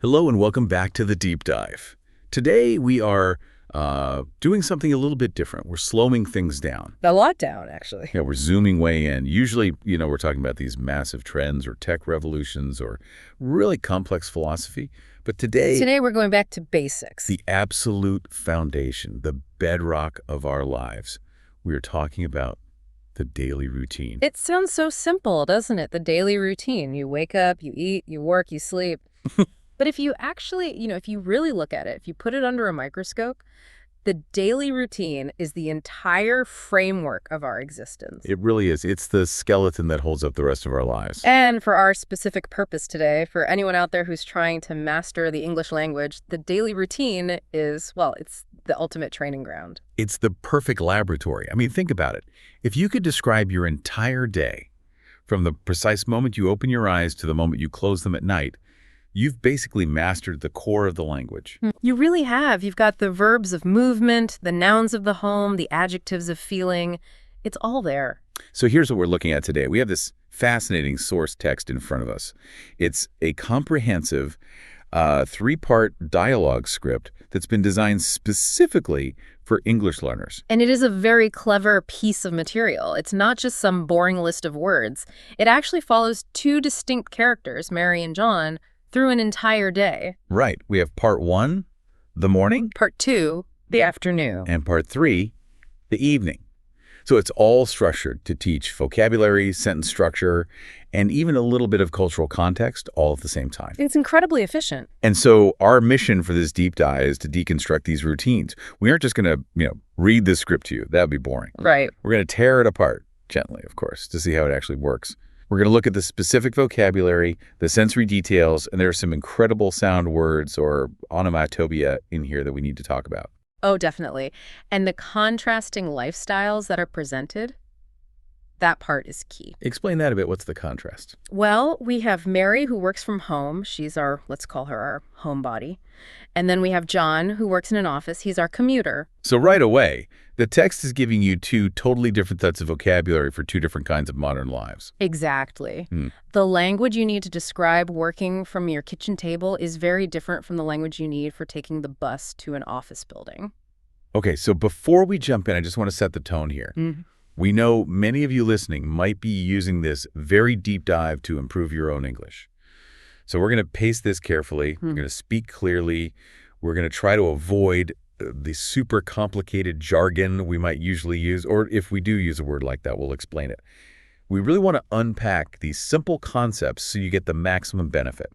Hello and welcome back to the Deep Dive. Today we are doing something a little bit different. We're slowing things down. A lot down, actually. Yeah, we're zooming way in. Usually, we're talking about these massive trends or tech revolutions or really complex philosophy. But Today we're going back to basics. the absolute foundation, the bedrock of our lives, we are talking about the daily routine. It sounds so simple, doesn't it? The daily routine. You wake up, you eat, you work, you sleep. But if you actually, if you really look at it, if you put it under a microscope, the daily routine is the entire framework of our existence. It really is. It's the skeleton that holds up the rest of our lives. And for our specific purpose today, for anyone out there who's trying to master the English language, the daily routine is, well, it's the ultimate training ground. It's the perfect laboratory. I mean, think about it. If you could describe your entire day, from the precise moment you open your eyes to the moment you close them at night, you've basically mastered the core of the language. You really have. You've got the verbs of movement, the nouns of the home, the adjectives of feeling. It's all there. So here's what we're looking at today. We have this fascinating source text in front of us. It's a comprehensive three-part dialogue script that's been designed specifically for English learners. And it is a very clever piece of material. It's not just some boring list of words. It actually follows two distinct characters, Mary and John, through an entire day. Right. We have part 1, the morning, Part 2, the afternoon. and part 3, the evening. So it's all structured to teach vocabulary, sentence structure, and even a little bit of cultural context all at the same time. It's incredibly efficient. And so our mission for this deep dive is to deconstruct these routines. We aren't just going to, read this script to you. That would be boring. Right. We're going to tear it apart, gently, of course, to see how it actually works. We're going to look at the specific vocabulary, the sensory details, and there are some incredible sound words or onomatopoeia in here that we need to talk about. Oh, definitely. And the contrasting lifestyles that are presented, that part is key. Explain that a bit. What's the contrast? Well, we have Mary, who works from home. She's our, let's call her our homebody. And then we have John, who works in an office. He's our commuter. So right away, the text is giving you two totally different sets of vocabulary for two different kinds of modern lives. Exactly. The language you need to describe working from your kitchen table is very different from the language you need for taking the bus to an office building. Okay, so before we jump in, I just want to set the tone here. We know many of you listening might be using this very deep dive to improve your own English. So we're going to pace this carefully. We're going to speak clearly. We're going to try to avoid the super complicated jargon we might usually use, or if we do use a word like that, we'll explain it. We really want to unpack these simple concepts so you get the maximum benefit.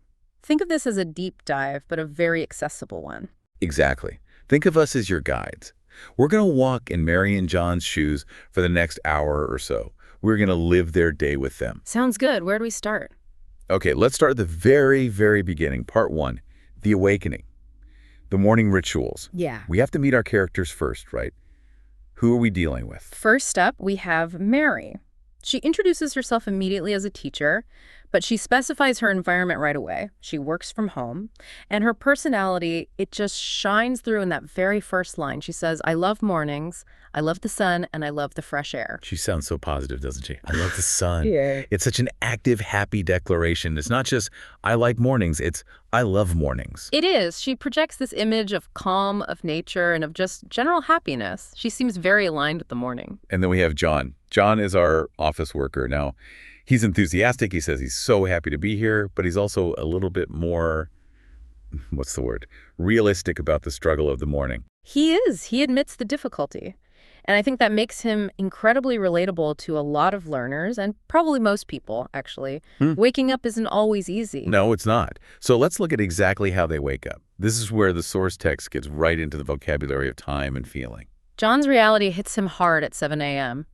Think of this as a deep dive, but a very accessible one. Exactly. Think of us as your guides. We're going to walk in Mary and John's shoes for the next hour or so. We're going to live their day with them. Sounds good. Where do we start? Okay, let's start at the very, very beginning. Part 1, the awakening, the morning rituals. Yeah. We have to meet our characters first, right? Who are we dealing with? First up, we have Mary. She introduces herself immediately as a teacher, but she specifies her environment right away. She works from home, and her personality, it just shines through in that very first line. She says, I love mornings, I love the sun, and I love the fresh air. She sounds so positive, doesn't she? I love the sun. Yeah. It's such an active, happy declaration. It's not just, I like mornings. It's, I love mornings. It is. She projects this image of calm, of nature, and of just general happiness. She seems very aligned with the morning. And then we have John. John is our office worker. Now, he's enthusiastic. He says he's so happy to be here, but he's also a little bit more, what's the word, realistic about the struggle of the morning. He is. He admits the difficulty. And I think that makes him incredibly relatable to a lot of learners, and probably most people, actually. Waking up isn't always easy. No, it's not. So let's look at exactly how they wake up. This is where the source text gets right into the vocabulary of time and feeling. John's reality hits him hard at 7 a.m.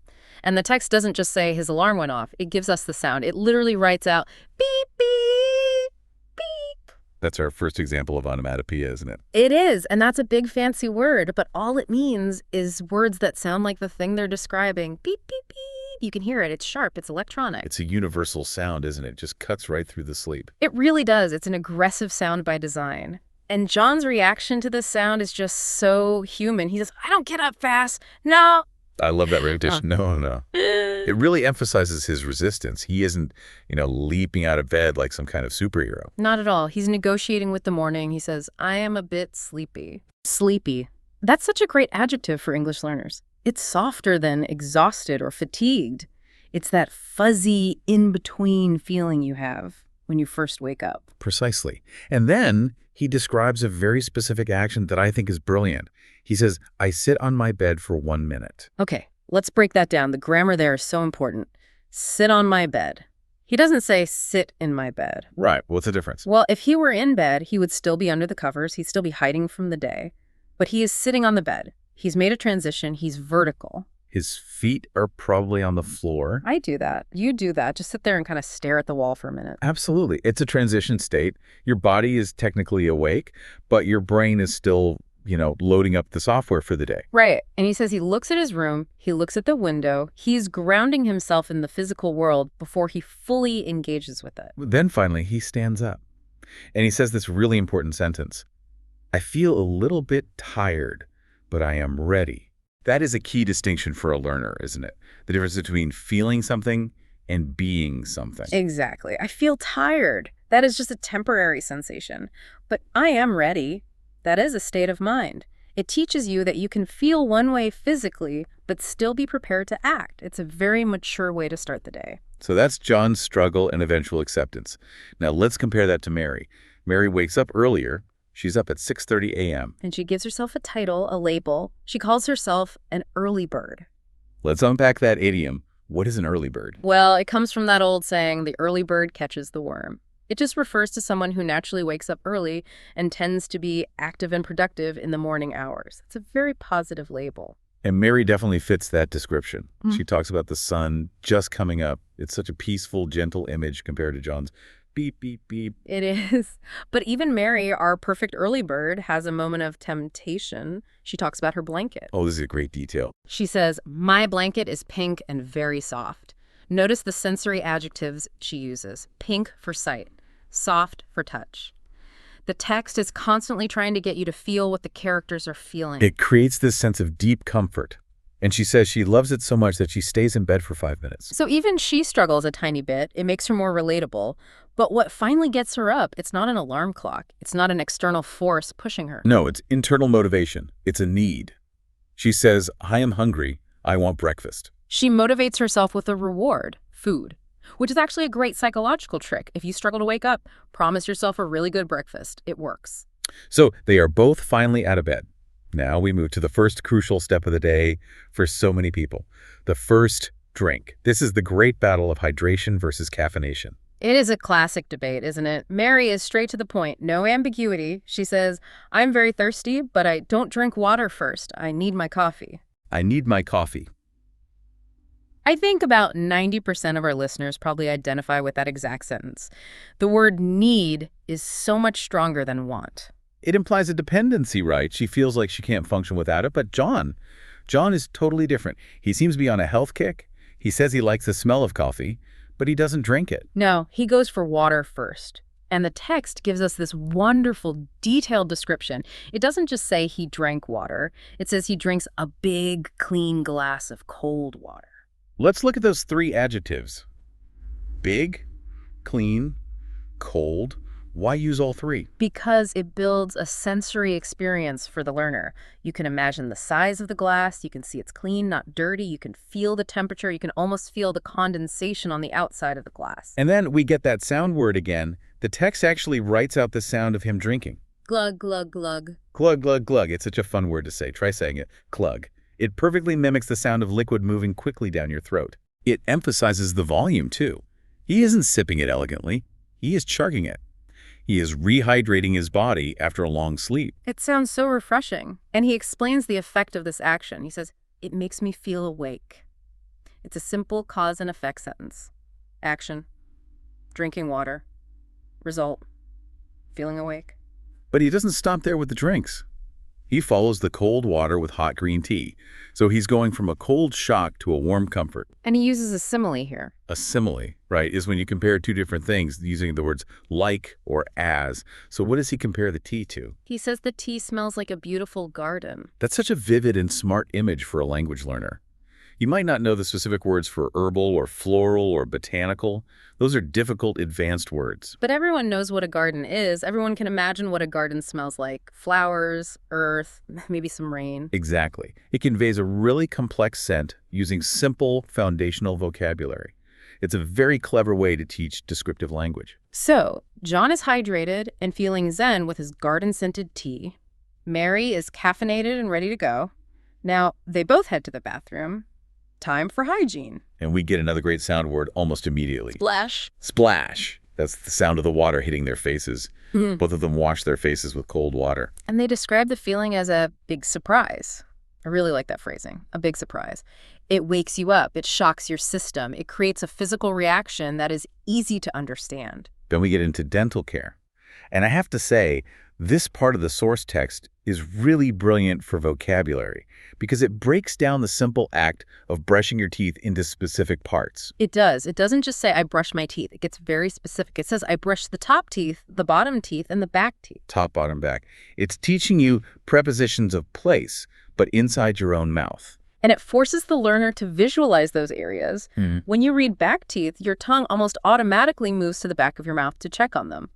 And the text doesn't just say his alarm went off. It gives us the sound. It literally writes out, beep, beep, beep. That's our first example of onomatopoeia, isn't it? It is, and that's a big fancy word, but all it means is words that sound like the thing they're describing. Beep, beep, beep. You can hear it. It's sharp. It's electronic. It's a universal sound, isn't it? It just cuts right through the sleep. It really does. It's an aggressive sound by design. And John's reaction to this sound is just so human. He says, I don't get up fast. No, I love that repetition. No, no. It really emphasizes his resistance. He isn't, leaping out of bed like some kind of superhero. Not at all. He's negotiating with the morning. He says, I am a bit sleepy. Sleepy. That's such a great adjective for English learners. It's softer than exhausted or fatigued. It's that fuzzy, in-between feeling you have when you first wake up. Precisely. And then he describes a very specific action that I think is brilliant. He says, I sit on my bed for 1 minute. Okay, let's break that down. The grammar there is so important. Sit on my bed. He doesn't say sit in my bed. Right. What's the difference? Well, if he were in bed, he would still be under the covers. He'd still be hiding from the day. But he is sitting on the bed. He's made a transition. He's vertical. His feet are probably on the floor. I do that. You do that. Just sit there and kind of stare at the wall for a minute. Absolutely. It's a transition state. Your body is technically awake, but your brain is still, loading up the software for the day. Right. And he says he looks at his room. He looks at the window. He's grounding himself in the physical world before he fully engages with it. Then finally, he stands up. And he says this really important sentence. I feel a little bit tired, but I am ready. That is a key distinction for a learner, isn't it? The difference between feeling something and being something. Exactly. I feel tired. That is just a temporary sensation. But I am ready. That is a state of mind. It teaches you that you can feel one way physically, but still be prepared to act. It's a very mature way to start the day. So that's John's struggle and eventual acceptance. Now let's compare that to Mary. Mary wakes up earlier. She's up at 6:30 a.m. And she gives herself a title, a label. She calls herself an early bird. Let's unpack that idiom. What is an early bird? Well, it comes from that old saying, the early bird catches the worm. It just refers to someone who naturally wakes up early and tends to be active and productive in the morning hours. It's a very positive label. And Mary definitely fits that description. She talks about the sun just coming up. It's such a peaceful, gentle image compared to John's beep, beep, beep. It is. But even Mary, our perfect early bird, has a moment of temptation. She talks about her blanket. Oh, this is a great detail. She says, my blanket is pink and very soft. Notice the sensory adjectives she uses. Pink for sight, soft for touch. The text is constantly trying to get you to feel what the characters are feeling. It creates this sense of deep comfort. And she says she loves it so much that she stays in bed for 5 minutes. So even she struggles a tiny bit. It makes her more relatable. But what finally gets her up, it's not an alarm clock. It's not an external force pushing her. No, it's internal motivation. It's a need. She says, I am hungry. I want breakfast. She motivates herself with a reward, food, which is actually a great psychological trick. If you struggle to wake up, promise yourself a really good breakfast. It works. So they are both finally out of bed. Now we move to the first crucial step of the day for so many people. The first drink. This is the great battle of hydration versus caffeination. It is a classic debate, isn't it? Mary is straight to the point, no ambiguity. She says, I'm very thirsty, but I don't drink water first. I need my coffee. I need my coffee. I think about 90% of our listeners probably identify with that exact sentence. The word need is so much stronger than want. It implies a dependency, right? She feels like she can't function without it. But John is totally different. He seems to be on a health kick. He says he likes the smell of coffee, but he doesn't drink it. No, he goes for water first. And the text gives us this wonderful, detailed description. It doesn't just say he drank water. It says he drinks a big, clean glass of cold water. Let's look at those three adjectives. Big, clean, cold. Why use all three? Because it builds a sensory experience for the learner. You can imagine the size of the glass. You can see it's clean, not dirty. You can feel the temperature. You can almost feel the condensation on the outside of the glass. And then we get that sound word again. The text actually writes out the sound of him drinking. Glug, glug, glug. Glug, glug, glug. It's such a fun word to say. Try saying it. Glug. It perfectly mimics the sound of liquid moving quickly down your throat. It emphasizes the volume, too. He isn't sipping it elegantly. He is chugging it. He is rehydrating his body after a long sleep. It sounds so refreshing. And he explains the effect of this action. He says, it makes me feel awake. It's a simple cause and effect sentence. Action. Drinking water. Result. Feeling awake. But he doesn't stop there with the drinks. He follows the cold water with hot green tea. So he's going from a cold shock to a warm comfort. And he uses a simile here. A simile, right, is when you compare two different things using the words like or as. So what does he compare the tea to? He says the tea smells like a beautiful garden. That's such a vivid and smart image for a language learner. You might not know the specific words for herbal or floral or botanical. Those are difficult, advanced words. But everyone knows what a garden is. Everyone can imagine what a garden smells like. Flowers, earth, maybe some rain. Exactly. It conveys a really complex scent using simple, foundational vocabulary. It's a very clever way to teach descriptive language. So, John is hydrated and feeling zen with his garden-scented tea. Mary is caffeinated and ready to go. Now, they both head to the bathroom. Time for hygiene. And we get another great sound word almost immediately. Splash. Splash. That's the sound of the water hitting their faces. Both of them wash their faces with cold water. And they describe the feeling as a big surprise. I really like that phrasing, a big surprise. It wakes you up. It shocks your system. It creates a physical reaction that is easy to understand. Then we get into dental care. And I have to say, this part of the source text is really brilliant for vocabulary because it breaks down the simple act of brushing your teeth into specific parts. It does. It doesn't just say, I brush my teeth. It gets very specific. It says, I brush the top teeth, the bottom teeth, and the back teeth. Top, bottom, back. It's teaching you prepositions of place, but inside your own mouth. And it forces the learner to visualize those areas. When you read back teeth, your tongue almost automatically moves to the back of your mouth to check on them.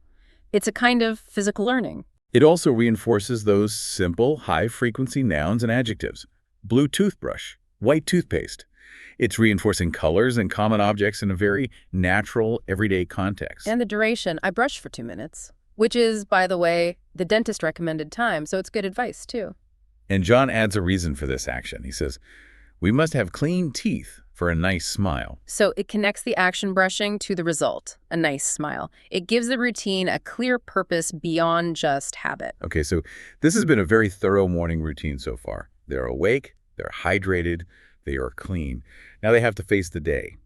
It's a kind of physical learning. It also reinforces those simple, high-frequency nouns and adjectives. Blue toothbrush, white toothpaste. It's reinforcing colors and common objects in a very natural, everyday context. And the duration, I brush for 2 minutes, which is, by the way, the dentist recommended time, so it's good advice, too. And John adds a reason for this action. He says, we must have clean teeth for a nice smile. So it connects the action brushing to the result, a nice smile. It gives the routine a clear purpose beyond just habit. Okay, so this has been a very thorough morning routine so far. They're awake, they're hydrated, they are clean. Now they have to face the day.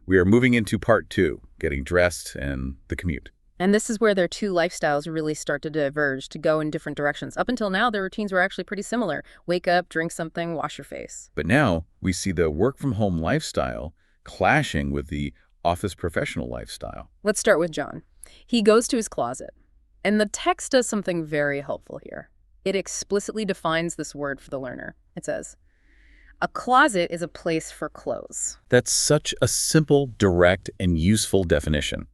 We are moving into part 2, getting dressed and the commute. And this is where their two lifestyles really start to diverge, to go in different directions. Up until now, their routines were actually pretty similar. Wake up, drink something, wash your face. But now we see the work-from-home lifestyle clashing with the office professional lifestyle. Let's start with John. He goes to his closet. And the text does something very helpful here. It explicitly defines this word for the learner. It says, a closet is a place for clothes. That's such a simple, direct, and useful definition.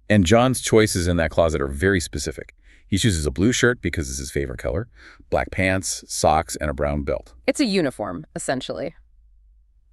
And John's choices in that closet are very specific. He chooses a blue shirt because it's his favorite color, black pants, socks, and a brown belt. It's a uniform, essentially.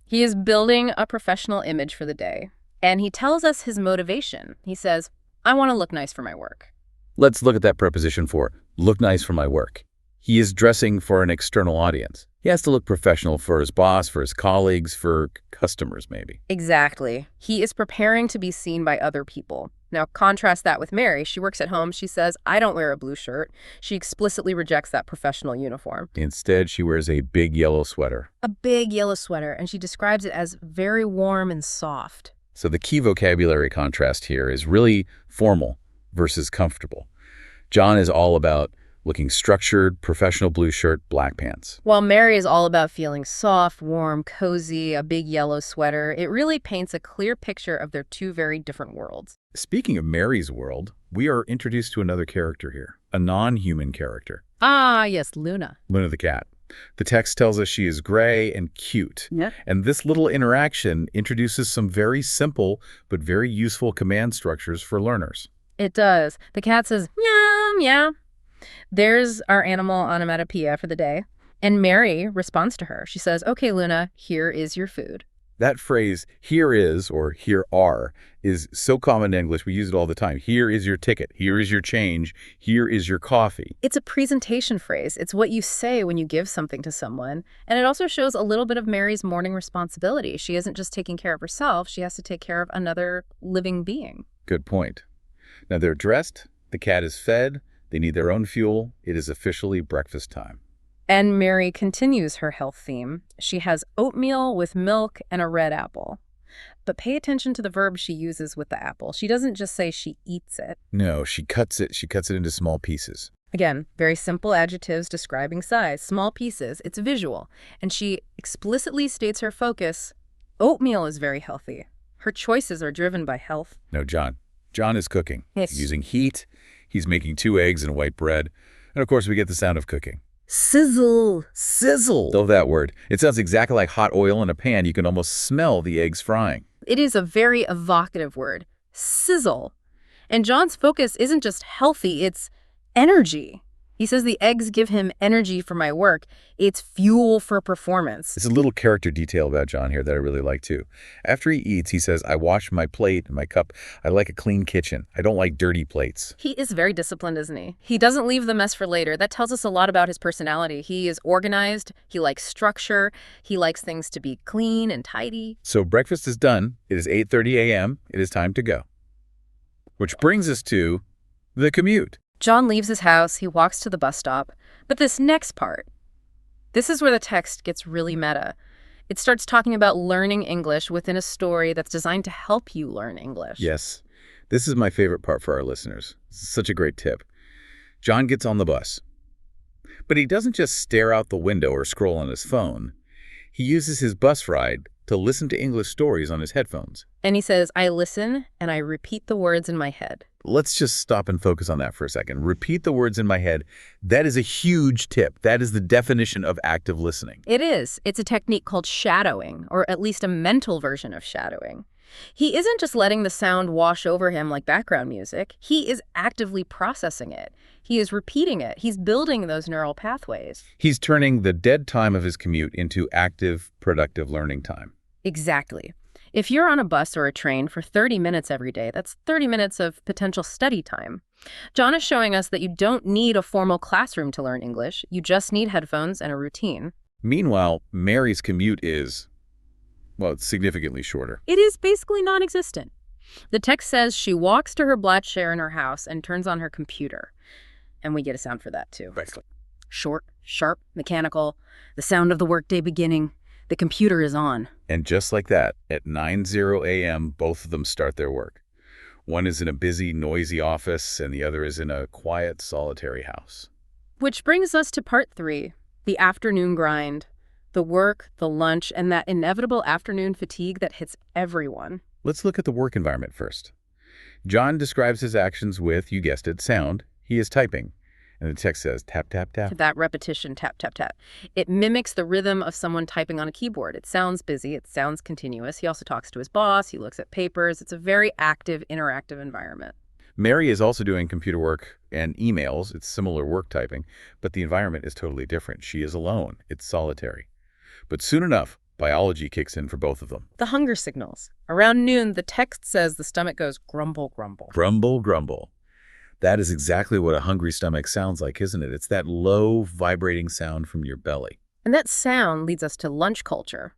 He is building a professional image for the day, and he tells us his motivation. He says, I want to look nice for my work. Let's look at that preposition for look nice for my work. He is dressing for an external audience. He has to look professional for his boss, for his colleagues, for customers, maybe. Exactly. He is preparing to be seen by other people. Now, contrast that with Mary. She works at home. She says, I don't wear a blue shirt. She explicitly rejects that professional uniform. Instead, she wears a big yellow sweater. A big yellow sweater, and she describes it as very warm and soft. So the key vocabulary contrast here is really formal versus comfortable. John is all about looking structured, professional blue shirt, black pants. While Mary is all about feeling soft, warm, cozy, a big yellow sweater, it really paints a clear picture of their two very different worlds. Speaking of Mary's world, we are introduced to another character here, a non-human character. Ah, yes, Luna. Luna the cat. The text tells us she is gray and cute. Yeah. And this little interaction introduces some very simple but very useful command structures for learners. It does. The cat says, meow, meow. There's our animal onomatopoeia for the day. And Mary responds to her. She says, okay, Luna, here is your food. That phrase, here is, or here are, is so common in English. We use it all the time. Here is your ticket. Here is your change. Here is your coffee. It's a presentation phrase. It's what you say when you give something to someone. And it also shows a little bit of Mary's morning responsibility. She isn't just taking care of herself. She has to take care of another living being. Good point. Now they're dressed. The cat is fed. They need their own fuel. It is officially breakfast time. And Mary continues her health theme. She has oatmeal with milk and a red apple. But pay attention to the verb she uses with the apple. She doesn't just say she eats it. No, she cuts it. She cuts it into small pieces. Again, very simple adjectives describing size, small pieces. It's visual. And she explicitly states her focus. Oatmeal is very healthy. Her choices are driven by health. No, John. John is cooking. Yes. He's using heat. He's making 2 eggs and white bread. And of course, we get the sound of cooking. Sizzle. Sizzle. Love that word. It sounds exactly like hot oil in a pan. You can almost smell the eggs frying. It is a very evocative word. Sizzle. And John's focus isn't just healthy, it's energy. He says the eggs give him energy for my work. It's fuel for performance. It's a little character detail about John here that I really like too. After he eats, he says, I wash my plate and my cup. I like a clean kitchen. I don't like dirty plates. He is very disciplined, isn't he? He doesn't leave the mess for later. That tells us a lot about his personality. He is organized. He likes structure. He likes things to be clean and tidy. So breakfast is done. It is 8:30 a.m. It is time to go. Which brings us to the commute. John leaves his house, he walks to the bus stop. But this next part, this is where the text gets really meta. It starts talking about learning English within a story that's designed to help you learn English. Yes, this is my favorite part for our listeners. This is such a great tip. John gets on the bus, but he doesn't just stare out the window or scroll on his phone. He uses his bus ride to listen to English stories on his headphones. And he says, I listen and I repeat the words in my head. Let's just stop and focus on that for a second. Repeat the words in my head. That is a huge tip. That is the definition of active listening. It is. It's a technique called shadowing, or at least a mental version of shadowing. He isn't just letting the sound wash over him like background music. He is actively processing it. He is repeating it. He's building those neural pathways. He's turning the dead time of his commute into active, productive learning time. Exactly. If you're on a bus or a train for 30 minutes every day, that's 30 minutes of potential study time. John is showing us that you don't need a formal classroom to learn English. You just need headphones and a routine. Meanwhile, Mary's commute is, well, it's significantly shorter. It is basically non-existent. The text says she walks to her black chair in her house and turns on her computer. And we get a sound for that, too. Excellent. Short, sharp, mechanical, the sound of the workday beginning. The computer is on. And just like that, at 9:00 a.m., both of them start their work. One is in a busy, noisy office, and the other is in a quiet, solitary house. Which brings us to part 3, the afternoon grind. The work, the lunch, and that inevitable afternoon fatigue that hits everyone. Let's look at the work environment first. John describes his actions with, you guessed it, sound. He is typing. And the text says, tap, tap, tap. That repetition, tap, tap, tap. It mimics the rhythm of someone typing on a keyboard. It sounds busy. It sounds continuous. He also talks to his boss. He looks at papers. It's a very active, interactive environment. Mary is also doing computer work and emails. It's similar work typing, but the environment is totally different. She is alone. It's solitary. But soon enough, biology kicks in for both of them. The hunger signals. Around noon, the text says the stomach goes grumble, grumble. Grumble, grumble. That is exactly what a hungry stomach sounds like, isn't it? It's that low, vibrating sound from your belly. And that sound leads us to lunch culture.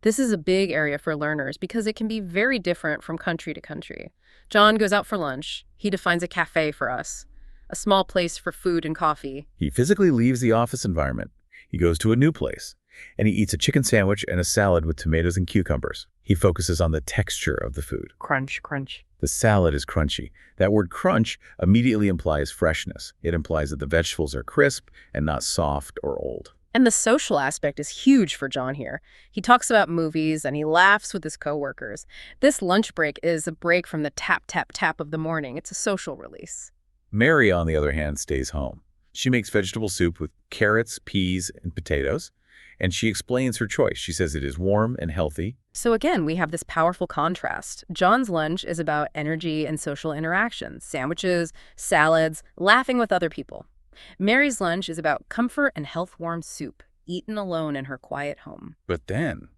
This is a big area for learners because it can be very different from country to country. John goes out for lunch. He defines a cafe for us, a small place for food and coffee. He physically leaves the office environment. He goes to a new place, and he eats a chicken sandwich and a salad with tomatoes and cucumbers. He focuses on the texture of the food. Crunch, crunch. The salad is crunchy. That word crunch immediately implies freshness. It implies that the vegetables are crisp and not soft or old. And the social aspect is huge for John here. He talks about movies and he laughs with his coworkers. This lunch break is a break from the tap, tap, tap of the morning. It's a social release. Mary, on the other hand, stays home. She makes vegetable soup with carrots, peas, and potatoes, and she explains her choice. She says it is warm and healthy. So again, we have this powerful contrast. John's lunch is about energy and social interactions, sandwiches, salads, laughing with other people. Mary's lunch is about comfort and health-warm soup, eaten alone in her quiet home. But then,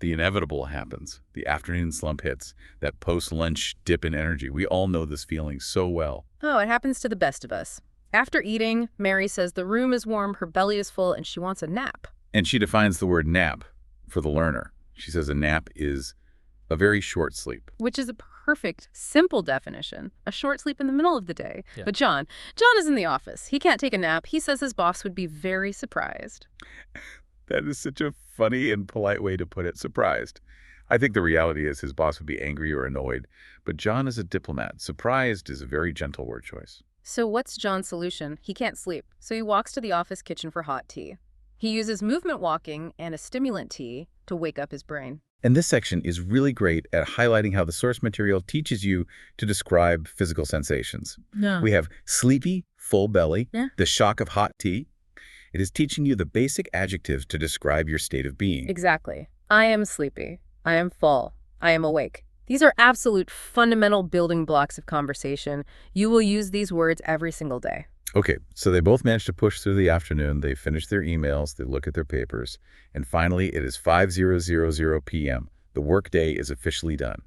the inevitable happens. The afternoon slump hits, that post-lunch dip in energy. We all know this feeling so well. Oh, it happens to the best of us. After eating, Mary says the room is warm, her belly is full, and she wants a nap. And she defines the word nap for the learner. She says a nap is a very short sleep. Which is a perfect, simple definition. A short sleep in the middle of the day. Yeah. But John is in the office. He can't take a nap. He says his boss would be very surprised. That is such a funny and polite way to put it, surprised. I think the reality is his boss would be angry or annoyed. But John is a diplomat. Surprised is a very gentle word choice. So what's John's solution? He can't sleep, so he walks to the office kitchen for hot tea. He uses movement walking and a stimulant tea to wake up his brain. And this section is really great at highlighting how the source material teaches you to describe physical sensations. Yeah. We have sleepy, full belly, Yeah. the shock of hot tea. It is teaching you the basic adjectives to describe your state of being. Exactly. I am sleepy. I am full. I am awake. These are absolute fundamental building blocks of conversation. You will use these words every single day. Okay, so they both managed to push through the afternoon. They finish their emails, they look at their papers, and finally it is 5:00 p.m. The workday is officially done.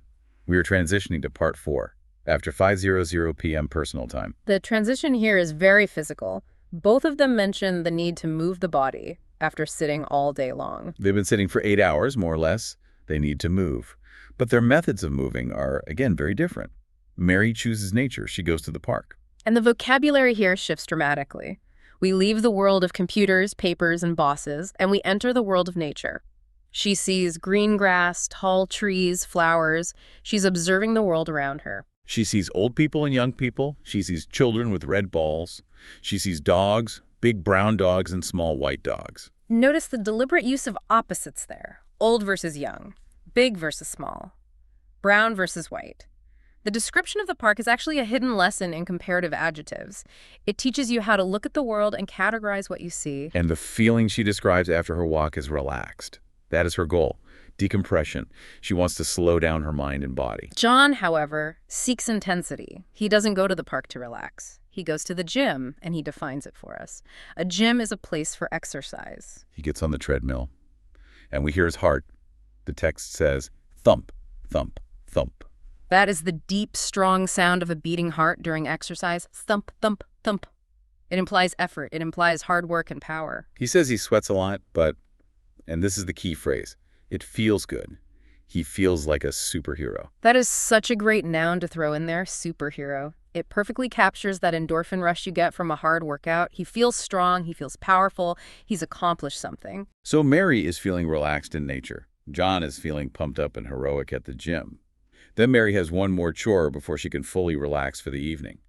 We are transitioning to part 4, after 5:00 p.m. personal time. The transition here is very physical. Both of them mention the need to move the body after sitting all day long. They've been sitting for 8 hours, more or less. They need to move. But their methods of moving are, again, very different. Mary chooses nature. She goes to the park. And the vocabulary here shifts dramatically. We leave the world of computers, papers, and bosses, and we enter the world of nature. She sees green grass, tall trees, flowers. She's observing the world around her. She sees old people and young people. She sees children with red balls. She sees dogs, big brown dogs and small white dogs. Notice the deliberate use of opposites there. Old versus young, big versus small, brown versus white. The description of the park is actually a hidden lesson in comparative adjectives. It teaches you how to look at the world and categorize what you see. And the feeling she describes after her walk is relaxed. That is her goal. Decompression. She wants to slow down her mind and body. John, however, seeks intensity. He doesn't go to the park to relax. He goes to the gym, and he defines it for us. A gym is a place for exercise. He gets on the treadmill, and we hear his heart. The text says, thump, thump, thump. That is the deep, strong sound of a beating heart during exercise. Thump, thump, thump. It implies effort. It implies hard work and power. He says he sweats a lot, but, and this is the key phrase, it feels good. He feels like a superhero. That is such a great noun to throw in there, superhero. It perfectly captures that endorphin rush you get from a hard workout. He feels strong. He feels powerful. He's accomplished something. So Mary is feeling relaxed in nature. John is feeling pumped up and heroic at the gym. Then Mary has one more chore before she can fully relax for the evening.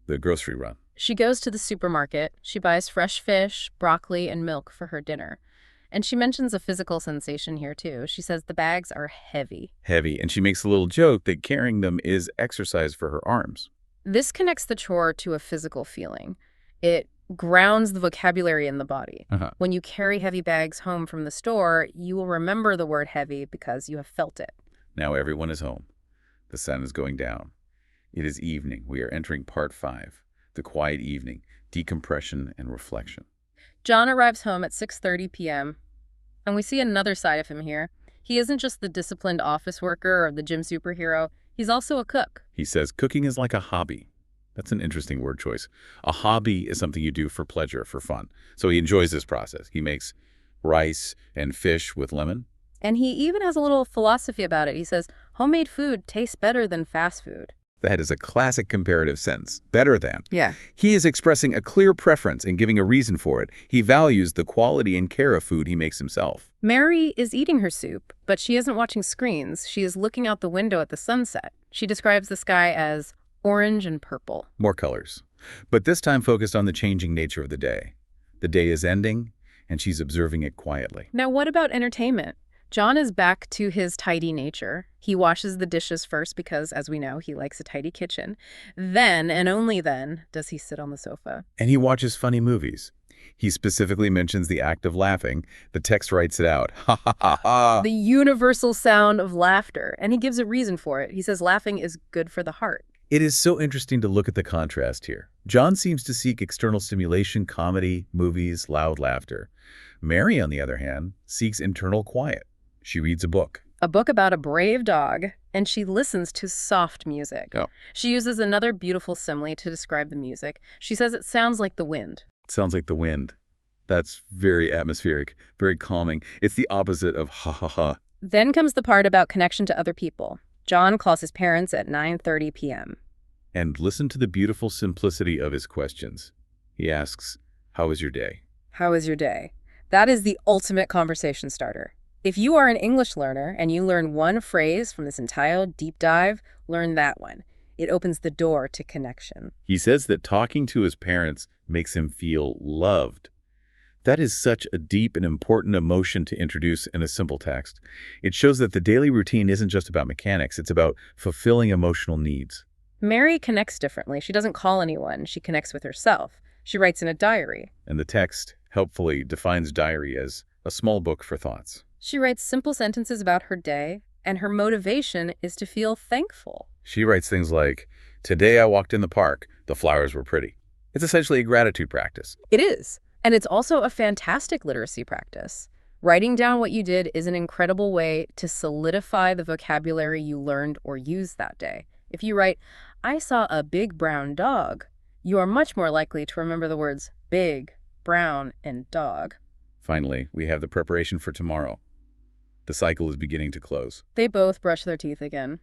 The grocery run. She goes to the supermarket. She buys fresh fish, broccoli, and milk for her dinner. And she mentions a physical sensation here, too. She says the bags are heavy. Heavy, and she makes a little joke that carrying them is exercise for her arms. This connects the chore to a physical feeling. It grounds the vocabulary in the body. When you carry heavy bags home from the store, you will remember the word heavy because you have felt it. Now everyone is home. The sun is going down. It is evening. We are entering part 5, the quiet evening, decompression and reflection. John arrives home at 6:30 p.m., and we see another side of him here. He isn't just the disciplined office worker or the gym superhero. He's also a cook. He says cooking is like a hobby. That's an interesting word choice. A hobby is something you do for pleasure, for fun. So he enjoys this process. He makes rice and fish with lemon. And he even has a little philosophy about it. He says, homemade food tastes better than fast food. That is a classic comparative sentence. Better than. Yeah. He is expressing a clear preference and giving a reason for it. He values the quality and care of food he makes himself. Mary is eating her soup, but she isn't watching screens. She is looking out the window at the sunset. She describes the sky as orange and purple. More colors. But this time focused on the changing nature of the day. The day is ending, and she's observing it quietly. Now, what about entertainment? John is back to his tidy nature. He washes the dishes first because, as we know, he likes a tidy kitchen. Then, and only then, does he sit on the sofa. And he watches funny movies. He specifically mentions the act of laughing. The text writes it out. Ha ha ha ha. The universal sound of laughter. And he gives a reason for it. He says laughing is good for the heart. It is so interesting to look at the contrast here. John seems to seek external stimulation, comedy, movies, loud laughter. Mary, on the other hand, seeks internal quiet. She reads a book. A book about a brave dog, and she listens to soft music. Oh. She uses another beautiful simile to describe the music. She says it sounds like the wind. It sounds like the wind. That's very atmospheric, very calming. It's the opposite of ha ha ha. Then comes the part about connection to other people. John calls his parents at 9:30 p.m. And listen to the beautiful simplicity of his questions. He asks, how was your day? How was your day? That is the ultimate conversation starter. If you are an English learner and you learn one phrase from this entire deep dive, learn that one. It opens the door to connection. He says that talking to his parents makes him feel loved. That is such a deep and important emotion to introduce in a simple text. It shows that the daily routine isn't just about mechanics, it's about fulfilling emotional needs. Mary connects differently. She doesn't call anyone. She connects with herself. She writes in a diary. And the text helpfully defines diary as a small book for thoughts. She writes simple sentences about her day, and her motivation is to feel thankful. She writes things like, "Today I walked in the park. The flowers were pretty." It's essentially a gratitude practice. It is. And it's also a fantastic literacy practice. Writing down what you did is an incredible way to solidify the vocabulary you learned or used that day. If you write, "I saw a big brown dog," you are much more likely to remember the words big, brown, and dog. Finally, we have the preparation for tomorrow. The cycle is beginning to close. They both brush their teeth again.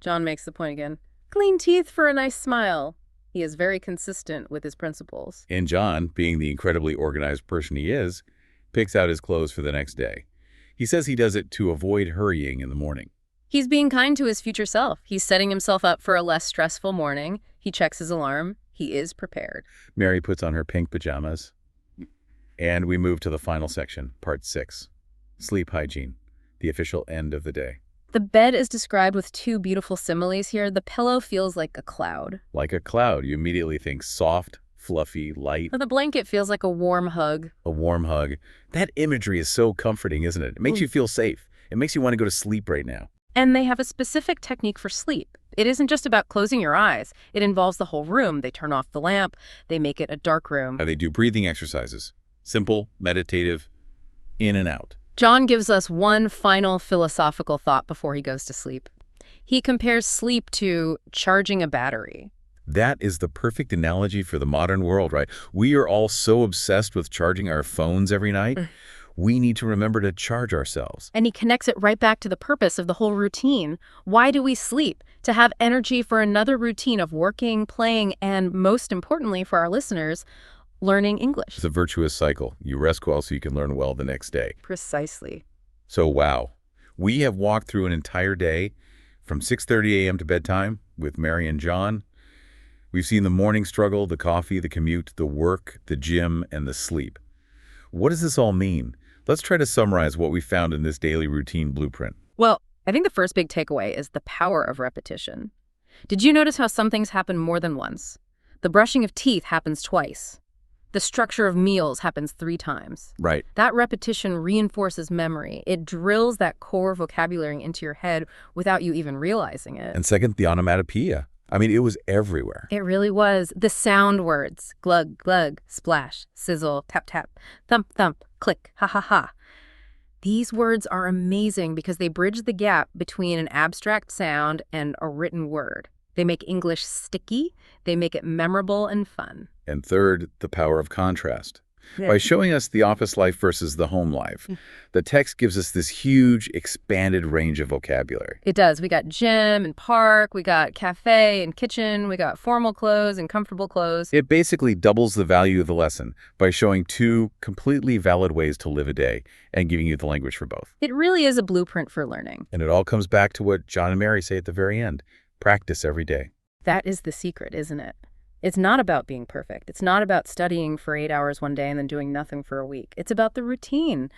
John makes the point again. Clean teeth for a nice smile. He is very consistent with his principles. And John, being the incredibly organized person he is, picks out his clothes for the next day. He says he does it to avoid hurrying in the morning. He's being kind to his future self. He's setting himself up for a less stressful morning. He checks his alarm. He is prepared. Mary puts on her pink pajamas. And we move to the final section, part 6. Sleep hygiene, the official end of the day. The bed is described with two beautiful similes here. The pillow feels like a cloud. Like a cloud, you immediately think soft, fluffy, light. The blanket feels like a warm hug. A warm hug. That imagery is so comforting, isn't it? It makes you feel safe. It makes you want to go to sleep right now. And they have a specific technique for sleep. It isn't just about closing your eyes. It involves the whole room. They turn off the lamp. They make it a dark room. They do breathing exercises. Simple, meditative, in and out. John gives us one final philosophical thought before he goes to sleep. He compares sleep to charging a battery. That is the perfect analogy for the modern world, right? We are all so obsessed with charging our phones every night. We need to remember to charge ourselves. And he connects it right back to the purpose of the whole routine. Why do we sleep? To have energy for another routine of working, playing, and most importantly for our listeners, learning English. It's a virtuous cycle. You rest well so you can learn well the next day. Precisely. So, wow. We have walked through an entire day from 6:30 a.m. to bedtime with Mary and John. We've seen the morning struggle, the coffee, the commute, the work, the gym, and the sleep. What does this all mean? Let's try to summarize what we found in this daily routine blueprint. Well, I think the first big takeaway is the power of repetition. Did you notice how some things happen more than once? The brushing of teeth happens twice. The structure of meals happens 3 times. Right. That repetition reinforces memory. It drills that core vocabulary into your head without you even realizing it. And second, the onomatopoeia. I mean, it was everywhere. It really was. The sound words, glug, glug, splash, sizzle, tap, tap, thump, thump, click, ha, ha, ha. These words are amazing because they bridge the gap between an abstract sound and a written word. They make English sticky. They make it memorable and fun. And third, the power of contrast. By showing us the office life versus the home life, the text gives us this huge, expanded range of vocabulary. It does. We got gym and park, we got cafe and kitchen, we got formal clothes and comfortable clothes. It basically doubles the value of the lesson by showing 2 completely valid ways to live a day and giving you the language for both. It really is a blueprint for learning. And it all comes back to what John and Mary say at the very end. Practice every day. That is the secret, isn't it? It's not about being perfect. It's not about studying for 8 hours one day and then doing nothing for a week. It's about the routine,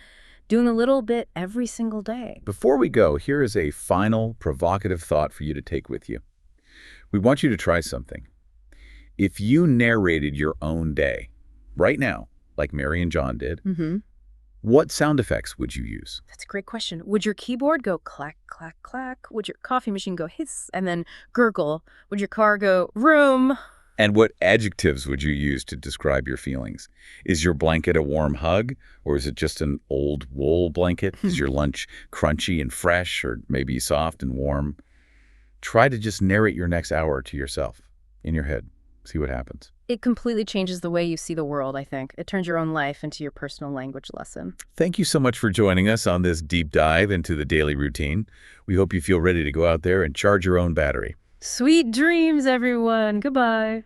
doing a little bit every single day. Before we go, here is a final provocative thought for you to take with you. We want you to try something. If you narrated your own day right now, like Mary and John did, what sound effects would you use? That's a great question. Would your keyboard go clack, clack, clack? Would your coffee machine go hiss and then gurgle? Would your car go vroom? And what adjectives would you use to describe your feelings? Is your blanket a warm hug, or is it just an old wool blanket? Is your lunch crunchy and fresh, or maybe soft and warm? Try to just narrate your next hour to yourself in your head. See what happens. It completely changes the way you see the world, I think. It turns your own life into your personal language lesson. Thank you so much for joining us on this deep dive into the daily routine. We hope you feel ready to go out there and charge your own battery. Sweet dreams, everyone. Goodbye.